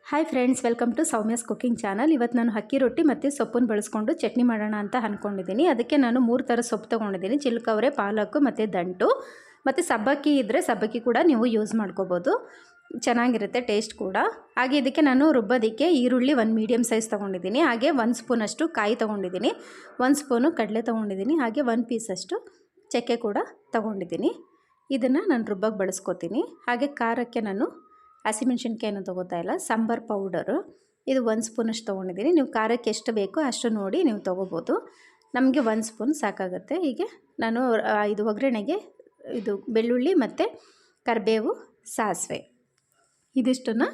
Hi friends, welcome to Soumya's cooking channel. ಇವತ್ತು ನಾನು ಅಕ್ಕಿ ರೊಟ್ಟಿ ಮತ್ತು ಸೊಪ್ಪನ್ನು ಬಳಸ್ಕೊಂಡು ಚಟ್ನಿ ಮಾಡೋಣ ಅಂತ ಅಂದ್ಕೊಂಡಿದ್ದೀನಿ. ಅದಕ್ಕೆ ನಾನು 3 ಥರ ಸೊಪ್ಪು ತೊಗೊಂಡಿದ್ದೀನಿ. ಚಿಲ್ಕವರೆ, ಪಾಲಕ್ಕು ಮತ್ತು ದಂಟು ಮತ್ತು ಸಬ್ಬಕ್ಕಿ ಇದ್ದರೆ ಸಬ್ಬಕ್ಕಿ ಕೂಡ ನೀವು ಯೂಸ್ ಮಾಡ್ಕೋಬೋದು, ಚೆನ್ನಾಗಿರುತ್ತೆ ಟೇಸ್ಟ್ ಕೂಡ. ಹಾಗೆ ಇದಕ್ಕೆ ನಾನು ರುಬ್ಬೋದಕ್ಕೆ ಈರುಳ್ಳಿ 1 ಮೀಡಿಯಮ್ ಸೈಜ್ ತೊಗೊಂಡಿದ್ದೀನಿ. ಹಾಗೆ 1 ಸ್ಪೂನಷ್ಟು ಕಾಯಿ ತೊಗೊಂಡಿದ್ದೀನಿ, 1 ಸ್ಪೂನು ಕಡಲೆ ತೊಗೊಂಡಿದ್ದೀನಿ, ಹಾಗೆ 1 ಪೀಸಷ್ಟು ಚಕ್ಕೆ ಕೂಡ ತೊಗೊಂಡಿದ್ದೀನಿ. ಇದನ್ನು ನಾನು ರುಬ್ಬಕ್ಕೆ ಬಳಸ್ಕೊತೀನಿ. ಹಾಗೆ ಖಾರಕ್ಕೆ ನಾನು ಹಸಿಮೆಣ್ಸಿನ್ಕಾಯನ್ನು ತೊಗೋತಾ ಇಲ್ಲ, ಸಾಂಬಾರು ಪೌಡರು ಇದು 1 ಸ್ಪೂನಷ್ಟು ತೊಗೊಂಡಿದ್ದೀನಿ. ನೀವು ಖಾರಕ್ಕೆ ಎಷ್ಟು ಬೇಕೋ ಅಷ್ಟು ನೋಡಿ ನೀವು ತೊಗೋಬೋದು. ನಮಗೆ 1 ಸ್ಪೂನ್ ಸಾಕಾಗುತ್ತೆ. ಹೀಗೆ ನಾನು ಇದು ಒಗ್ಗರಣೆಗೆ ಇದು ಬೆಳ್ಳುಳ್ಳಿ ಮತ್ತು ಕರಿಬೇವು, ಸಾಸಿವೆ ಇದಿಷ್ಟನ್ನು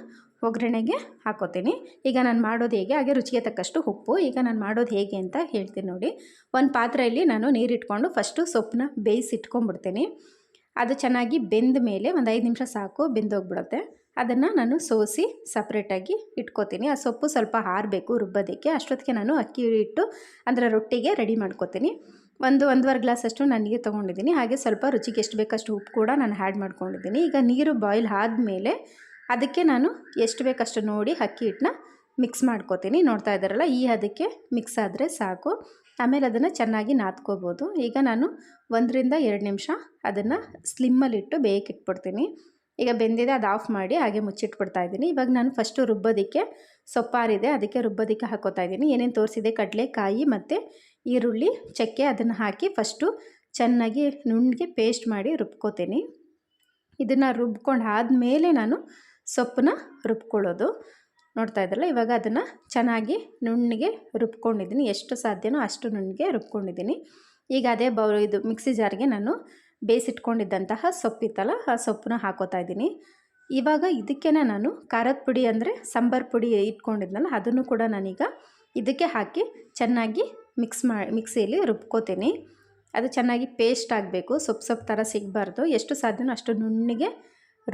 ಒಗ್ಗರಣೆಗೆ ಹಾಕೋತೀನಿ. ಈಗ ನಾನು ಮಾಡೋದು ಹೇಗೆ, ಹಾಗೆ ರುಚಿಗೆ ತಕ್ಕಷ್ಟು ಉಪ್ಪು. ಈಗ ನಾನು ಮಾಡೋದು ಹೇಗೆ ಅಂತ ಹೇಳ್ತೀನಿ ನೋಡಿ. ಒಂದು ಪಾತ್ರೆಯಲ್ಲಿ ನಾನು ನೀರಿಟ್ಕೊಂಡು ಫಸ್ಟು ಸೊಪ್ಪನ್ನ ಬೇಯಿಸಿಟ್ಕೊಂಡ್ಬಿಡ್ತೀನಿ. ಅದು ಚೆನ್ನಾಗಿ ಬೆಂದ ಮೇಲೆ ಒಂದು 5 ನಿಮಿಷ ಸಾಕು, ಬೆಂದೋಗ್ಬಿಡುತ್ತೆ. ಅದನ್ನು ನಾನು ಸೋಸಿ ಸಪ್ರೇಟಾಗಿ ಇಟ್ಕೋತೀನಿ. ಆ ಸೊಪ್ಪು ಸ್ವಲ್ಪ ಆರಬೇಕು ರುಬ್ಬೋದಕ್ಕೆ. ಅಷ್ಟೊತ್ತಿಗೆ ನಾನು ಅಕ್ಕಿ ಹಿಟ್ಟು ಅಂದರೆ ರೊಟ್ಟಿಗೆ ರೆಡಿ ಮಾಡ್ಕೋತೀನಿ. 1-1.5 ಗ್ಲಾಸಷ್ಟು ನಾನು ನೀರು ತೊಗೊಂಡಿದ್ದೀನಿ. ಹಾಗೆ ಸ್ವಲ್ಪ ರುಚಿಗೆ ಎಷ್ಟು ಬೇಕಷ್ಟು ಉಪ್ಪು ಕೂಡ ನಾನು ಆ್ಯಡ್ ಮಾಡ್ಕೊಂಡಿದ್ದೀನಿ. ಈಗ ನೀರು ಬಾಯ್ಲ್ ಆದಮೇಲೆ ಅದಕ್ಕೆ ನಾನು ಎಷ್ಟು ಬೇಕಷ್ಟು ನೋಡಿ ಅಕ್ಕಿ ಹಿಟ್ಟನ್ನ ಮಿಕ್ಸ್ ಮಾಡ್ಕೋತೀನಿ. ನೋಡ್ತಾ ಇದ್ದಾರಲ್ಲ, ಈ ಅದಕ್ಕೆ ಮಿಕ್ಸ್ ಆದರೆ ಸಾಕು. ಆಮೇಲೆ ಅದನ್ನು ಚೆನ್ನಾಗಿ ನಾದ್ಕೋಬೋದು. ಈಗ ನಾನು 1-2 ನಿಮಿಷ ಅದನ್ನು ಸ್ಲಿಮ್ಮಲ್ಲಿಟ್ಟು ಬೇಯಕ್ಕೆ ಇಟ್ಬಿಡ್ತೀನಿ. ಈಗ ಬೆಂದಿದೆ, ಅದು ಆಫ್ ಮಾಡಿ ಹಾಗೆ ಮುಚ್ಚಿಟ್ಬಿಡ್ತಾ ಇದ್ದೀನಿ. ಇವಾಗ ನಾನು ಫಸ್ಟು ರುಬ್ಬೋದಕ್ಕೆ ಸೊಪ್ಪಾರಿದೆ, ಅದಕ್ಕೆ ರುಬ್ಬೋದಕ್ಕೆ ಹಾಕೋತಾ ಇದ್ದೀನಿ. ಏನೇನು ತೋರಿಸಿದೆ, ಕಡಲೆಕಾಯಿ ಮತ್ತು ಈರುಳ್ಳಿ, ಚಕ್ಕೆ ಅದನ್ನು ಹಾಕಿ ಫಸ್ಟು ಚೆನ್ನಾಗಿ ನುಣ್ಣಗೆ ಪೇಸ್ಟ್ ಮಾಡಿ ರುಬ್ಕೋತೀನಿ. ಇದನ್ನು ರುಬ್ಕೊಂಡು ಆದಮೇಲೆ ನಾನು ಸೊಪ್ಪನ್ನ ರುಬ್ಕೊಳ್ಳೋದು. ನೋಡ್ತಾ ಇದ್ರಲ್ಲ, ಇವಾಗ ಅದನ್ನು ಚೆನ್ನಾಗಿ ನುಣ್ಣಗೆ ರುಬ್ಕೊಂಡಿದ್ದೀನಿ. ಎಷ್ಟು ಸಾಧ್ಯನೋ ಅಷ್ಟು ನುಣ್ಣಗೆ ರುಬ್ಕೊಂಡಿದ್ದೀನಿ. ಈಗ ಅದೇ ಇದು ಮಿಕ್ಸಿ ಜಾರ್ಗೆ ನಾನು ಬೇಯಿಸಿಟ್ಕೊಂಡಿದ್ದಂತಹ ಸೊಪ್ಪಿತ್ತಲ್ಲ, ಆ ಸೊಪ್ಪನ್ನ ಹಾಕೋತಾ ಇದ್ದೀನಿ. ಇವಾಗ ಇದಕ್ಕೆ ನಾನು ಖಾರದ ಪುಡಿ ಅಂದರೆ ಸಾಂಬಾರು ಪುಡಿ ಇಟ್ಕೊಂಡಿದ್ನಲ್ಲ, ಅದನ್ನು ಕೂಡ ನಾನೀಗ ಇದಕ್ಕೆ ಹಾಕಿ ಚೆನ್ನಾಗಿ ಮಿಕ್ಸಿಯಲ್ಲಿ ರುಬ್ಕೋತೀನಿ. ಅದು ಚೆನ್ನಾಗಿ ಪೇಸ್ಟ್ ಆಗಬೇಕು, ಸೊಪ್ಪು ಥರ ಸಿಗಬಾರ್ದು. ಎಷ್ಟು ಸಾಧ್ಯನೋ ಅಷ್ಟು ನುಣ್ಣಗೆ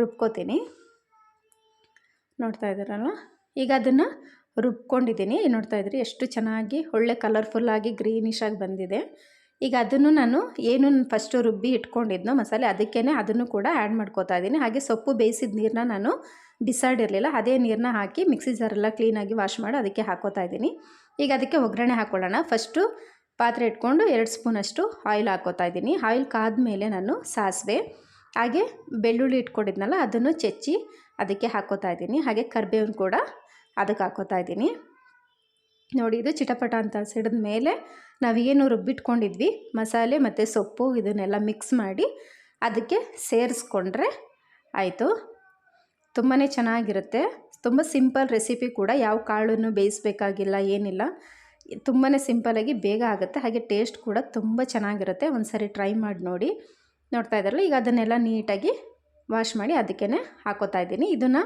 ರುಬ್ಕೋತೀನಿ. ನೋಡ್ತಾ ಇದ್ದೀರಲ್ಲ, ಈಗ ಅದನ್ನು ರುಬ್ಕೊಂಡಿದ್ದೀನಿ. ನೋಡ್ತಾ ಇದ್ರಿ ಎಷ್ಟು ಚೆನ್ನಾಗಿ ಒಳ್ಳೆ ಕಲರ್ಫುಲ್ಲಾಗಿ ಗ್ರೀನಿಶ್ ಆಗಿ ಬಂದಿದೆ. ಈಗ ಅದನ್ನು ನಾನು ಏನು ಫಸ್ಟು ರುಬ್ಬಿ ಇಟ್ಕೊಂಡಿದ್ನೋ ಮಸಾಲೆ, ಅದಕ್ಕೇ ಅದನ್ನು ಕೂಡ ಆ್ಯಡ್ ಮಾಡ್ಕೋತಾ ಇದ್ದೀನಿ. ಹಾಗೆ ಸೊಪ್ಪು ಬೇಯಿಸಿದ ನೀರನ್ನ ನಾನು ಬಿಸಾಡಿರಲಿಲ್ಲ, ಅದೇ ನೀರನ್ನ ಹಾಕಿ ಮಿಕ್ಸಿ ಜಾರೆಲ್ಲ ಕ್ಲೀನಾಗಿ ವಾಶ್ ಮಾಡಿ ಅದಕ್ಕೆ ಹಾಕೋತಾ ಇದ್ದೀನಿ. ಈಗ ಅದಕ್ಕೆ ಒಗ್ಗರಣೆ ಹಾಕ್ಕೊಳ್ಳೋಣ. ಫಸ್ಟು ಪಾತ್ರೆ ಇಟ್ಕೊಂಡು 2 ಸ್ಪೂನಷ್ಟು ಆಯಿಲ್ ಹಾಕೋತಾ ಇದ್ದೀನಿ. ಆಯಿಲ್ ಕಾದ್ಮೇಲೆ ನಾನು ಸಾಸಿವೆ ಹಾಗೆ ಬೆಳ್ಳುಳ್ಳಿ ಇಟ್ಕೊಂಡಿದ್ನಲ್ಲ ಅದನ್ನು ಚೆಚ್ಚಿ ಅದಕ್ಕೆ ಹಾಕೋತಾ ಇದ್ದೀನಿ. ಹಾಗೆ ಕರಿಬೇವನ್ನು ಕೂಡ ಅದಕ್ಕೆ ಹಾಕೋತಾ ಇದ್ದೀನಿ. ನೋಡಿ, ಇದು ಚಿಟಪಟ ಅಂತ ಸಿಡಿದ ಮೇಲೆ ನಾವೇನು ರುಬ್ಬಿಟ್ಕೊಂಡಿದ್ವಿ ಮಸಾಲೆ ಮತ್ತು ಸೊಪ್ಪು, ಇದನ್ನೆಲ್ಲ ಮಿಕ್ಸ್ ಮಾಡಿ ಅದಕ್ಕೆ ಸೇರಿಸ್ಕೊಂಡ್ರೆ ಆಯಿತು. ತುಂಬಾ ಚೆನ್ನಾಗಿರುತ್ತೆ. ತುಂಬ ಸಿಂಪಲ್ ರೆಸಿಪಿ ಕೂಡ, ಯಾವ ಕಾಳನ್ನು ಬೇಯಿಸಬೇಕಾಗಿಲ್ಲ, ಏನಿಲ್ಲ. ತುಂಬಾ ಸಿಂಪಲಾಗಿ ಬೇಗ ಆಗುತ್ತೆ. ಹಾಗೆ ಟೇಸ್ಟ್ ಕೂಡ ತುಂಬ ಚೆನ್ನಾಗಿರುತ್ತೆ. ಒಂದು ಸರಿ ಟ್ರೈ ಮಾಡಿ ನೋಡಿ. ನೋಡ್ತಾ ಇದ್ದಾರಲ್ಲ, ಈಗ ಅದನ್ನೆಲ್ಲ ನೀಟಾಗಿ ವಾಶ್ ಮಾಡಿ ಅದಕ್ಕೇ ಹಾಕೋತಾ ಇದ್ದೀನಿ. ಇದನ್ನು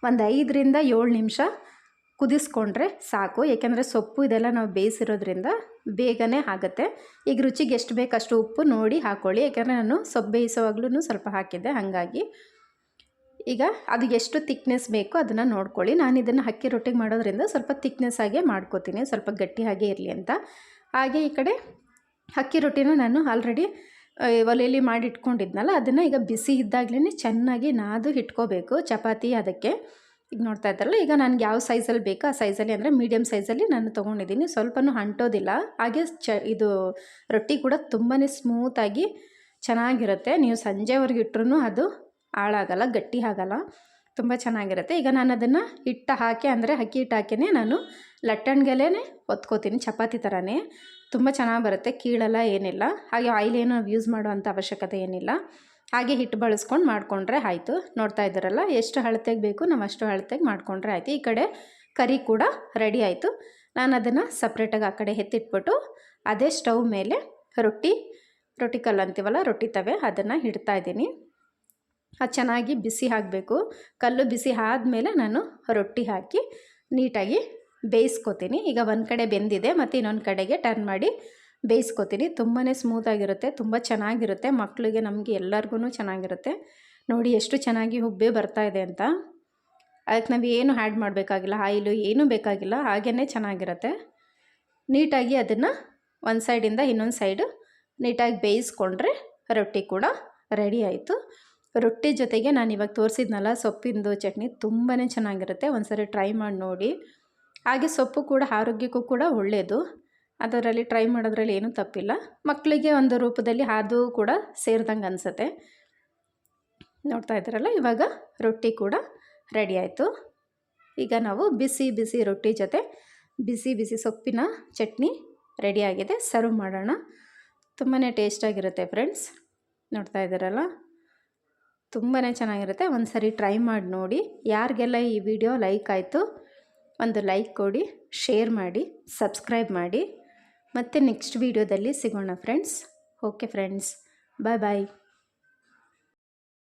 ಒಂದು 5-7 ನಿಮಿಷ ಕುದಿಸ್ಕೊಂಡ್ರೆ ಸಾಕು. ಏಕೆಂದರೆ ಸೊಪ್ಪು ಇದೆಲ್ಲ ನಾವು ಬೇಯಿಸಿರೋದ್ರಿಂದ ಬೇಗನೆ ಆಗುತ್ತೆ. ಈಗ ರುಚಿಗೆ ಎಷ್ಟು ಬೇಕಷ್ಟು ಉಪ್ಪು ನೋಡಿ ಹಾಕ್ಕೊಳ್ಳಿ. ಯಾಕೆಂದರೆ ನಾನು ಸೊಪ್ಪು ಬೇಯಿಸೋವಾಗ್ಲೂ ಸ್ವಲ್ಪ ಹಾಕಿದ್ದೆ, ಹಾಗಾಗಿ ಈಗ ಅದು ಎಷ್ಟು ತಿಕ್ನೆಸ್ ಬೇಕೋ ಅದನ್ನು ನೋಡ್ಕೊಳ್ಳಿ. ನಾನು ಇದನ್ನು ಅಕ್ಕಿ ರೊಟ್ಟಿಗೆ ಮಾಡೋದ್ರಿಂದ ಸ್ವಲ್ಪ ತಿಕ್ನೆಸ್ ಆಗೇ ಮಾಡ್ಕೋತೀನಿ, ಸ್ವಲ್ಪ ಗಟ್ಟಿಯಾಗೇ ಇರಲಿ ಅಂತ. ಹಾಗೆ ಈ ಕಡೆ ಅಕ್ಕಿ ರೊಟ್ಟಿನ ನಾನು ಆಲ್ರೆಡಿ ಒಲೆಯಲ್ಲಿ ಮಾಡಿಟ್ಕೊಂಡಿದ್ನಲ್ಲ, ಅದನ್ನು ಈಗ ಬಿಸಿ ಇದ್ದಾಗಲೇ ಚೆನ್ನಾಗಿ ನಾದು ಇಟ್ಕೋಬೇಕು ಚಪಾತಿ ಅದಕ್ಕೆ. ಈಗ ನೋಡ್ತಾ ಇದ್ದಾರಲ್ಲ, ಈಗ ನನಗೆ ಯಾವ ಸೈಜಲ್ಲಿ ಬೇಕೋ ಆ ಸೈಜಲ್ಲಿ, ಅಂದರೆ ಮೀಡಿಯಮ್ ಸೈಜಲ್ಲಿ ನಾನು ತೊಗೊಂಡಿದ್ದೀನಿ. ಸ್ವಲ್ಪನೂ ಅಂಟೋದಿಲ್ಲ. ಹಾಗೆ ಇದು ರೊಟ್ಟಿ ಕೂಡ ತುಂಬಾ ಸ್ಮೂತಾಗಿ ಚೆನ್ನಾಗಿರುತ್ತೆ. ನೀವು ಸಂಜೆವರೆಗೆ ಇಟ್ಟರೂ ಅದು ಹಾಳಾಗಲ್ಲ, ಗಟ್ಟಿ ಆಗಲ್ಲ, ತುಂಬ ಚೆನ್ನಾಗಿರುತ್ತೆ. ಈಗ ನಾನು ಅದನ್ನು ಹಿಟ್ಟು ಹಾಕಿ, ಅಂದರೆ ಅಕ್ಕಿ ಹಿಟ್ಟು ಹಾಕಿನೇ ನಾನು ಲಟ್ಟಣಿಗೆಲೇ ಒತ್ಕೋತೀನಿ, ಚಪಾತಿ ಥರನೇ. ತುಂಬ ಚೆನ್ನಾಗಿ ಬರುತ್ತೆ, ಕೀಳಲ್ಲ, ಏನಿಲ್ಲ. ಹಾಗೆ ಆಯಿಲ್ ಏನು ಯೂಸ್ ಮಾಡೋವಂಥ ಅವಶ್ಯಕತೆ ಏನಿಲ್ಲ. ಹಾಗೆ ಹಿಟ್ಟು ಬಳಸ್ಕೊಂಡು ಮಾಡಿಕೊಂಡ್ರೆ ಆಯಿತು. ನೋಡ್ತಾ ಇದ್ದಾರಲ್ಲ, ಎಷ್ಟು ಅಳತೆಗೆ ಬೇಕು ನಾವು ಅಷ್ಟು ಅಳತೆಗೆ ಮಾಡಿಕೊಂಡ್ರೆ ಆಯಿತು. ಈ ಕಡೆ ಕರಿ ಕೂಡ ರೆಡಿ ಆಯಿತು. ನಾನು ಅದನ್ನು ಸಪ್ರೇಟಾಗಿ ಆ ಕಡೆ ಎತ್ತಿಟ್ಬಿಟ್ಟು ಅದೇ ಸ್ಟವ್ ಮೇಲೆ ರೊಟ್ಟಿ ಕಲ್ಲು ಅಂತೀವಲ್ಲ, ರೊಟ್ಟಿ ತವೆ, ಅದನ್ನು ಇಡ್ತಾ ಇದ್ದೀನಿ. ಅದು ಚೆನ್ನಾಗಿ ಬಿಸಿ ಆಗಬೇಕು. ಕಲ್ಲು ಬಿಸಿ ಆದಮೇಲೆ ನಾನು ರೊಟ್ಟಿ ಹಾಕಿ ನೀಟಾಗಿ ಬೇಯಿಸ್ಕೊತೀನಿ. ಈಗ ಒಂದು ಕಡೆ ಬೆಂದಿದೆ ಮತ್ತು ಇನ್ನೊಂದು ಕಡೆಗೆ ಟರ್ನ್ ಮಾಡಿ ಬೇಯಿಸ್ಕೊತೀನಿ. ತುಂಬಾ ಸ್ಮೂತಾಗಿರುತ್ತೆ, ತುಂಬ ಚೆನ್ನಾಗಿರುತ್ತೆ. ಮಕ್ಕಳಿಗೆ, ನಮಗೆ ಎಲ್ಲರಿಗೂ ಚೆನ್ನಾಗಿರುತ್ತೆ. ನೋಡಿ ಎಷ್ಟು ಚೆನ್ನಾಗಿ ಉಬ್ಬೆ ಬರ್ತಾ ಇದೆ ಅಂತ. ಅದಕ್ಕೆ ನಾವು ಏನು ಆ್ಯಡ್ ಮಾಡಬೇಕಾಗಿಲ್ಲ, ಆಯಿಲು ಏನೂ ಬೇಕಾಗಿಲ್ಲ, ಹಾಗೇ ಚೆನ್ನಾಗಿರುತ್ತೆ. ನೀಟಾಗಿ ಅದನ್ನು ಒಂದು ಸೈಡಿಂದ ಇನ್ನೊಂದು ಸೈಡು ನೀಟಾಗಿ ಬೇಯಿಸ್ಕೊಂಡ್ರೆ ರೊಟ್ಟಿ ಕೂಡ ರೆಡಿ ಆಯಿತು. ರೊಟ್ಟಿ ಜೊತೆಗೆ ನಾನು ಇವಾಗ ತೋರಿಸಿದ್ನಲ್ಲ ಸೊಪ್ಪಿಂದು ಚಟ್ನಿ ತುಂಬಾ ಚೆನ್ನಾಗಿರುತ್ತೆ. ಒಂದು ಸರಿ ಟ್ರೈ ಮಾಡಿ ನೋಡಿ. ಹಾಗೆ ಸೊಪ್ಪು ಕೂಡ ಆರೋಗ್ಯಕ್ಕೂ ಕೂಡ ಒಳ್ಳೆಯದು. ಅದರಲ್ಲಿ ಟ್ರೈ ಮಾಡೋದ್ರಲ್ಲಿ ಏನೂ ತಪ್ಪಿಲ್ಲ. ಮಕ್ಕಳಿಗೆ ಒಂದು ರೂಪದಲ್ಲಿ ಅದು ಕೂಡ ಸೇರಿದಂಗೆ ಅನಿಸುತ್ತೆ. ನೋಡ್ತಾ ಇದ್ದೀರಲ್ಲ, ಇವಾಗ ರೊಟ್ಟಿ ಕೂಡ ರೆಡಿ ಆಯಿತು. ಈಗ ನಾವು ಬಿಸಿ ಬಿಸಿ ರೊಟ್ಟಿ ಜೊತೆ ಬಿಸಿ ಬಿಸಿ ಸೊಪ್ಪಿನ ಚಟ್ನಿ ರೆಡಿಯಾಗಿದೆ. ಸರ್ವ್ ಮಾಡೋಣ. ತುಂಬಾ ಟೇಸ್ಟಾಗಿರುತ್ತೆ ಫ್ರೆಂಡ್ಸ್. ನೋಡ್ತಾ ಇದ್ದೀರಲ್ಲ, ತುಂಬಾ ಚೆನ್ನಾಗಿರುತ್ತೆ. ಒಂದು ಸರಿ ಟ್ರೈ ಮಾಡಿ ನೋಡಿ. ಯಾರಿಗೆಲ್ಲ ಈ ವಿಡಿಯೋ ಲೈಕ್ ಆಯಿತು ಒಂದು ಲೈಕ್ ಕೊಡಿ, ಶೇರ್ ಮಾಡಿ, ಸಬ್ಸ್ಕ್ರೈಬ್ ಮಾಡಿ. ಮತ್ತೆ ನೆಕ್ಸ್ಟ್ ವಿಡಿಯೋದಲ್ಲಿ ಸಿಗೋಣ ಫ್ರೆಂಡ್ಸ್. ಓಕೆ ಫ್ರೆಂಡ್ಸ್, ಬಾಯ್ ಬಾಯ್.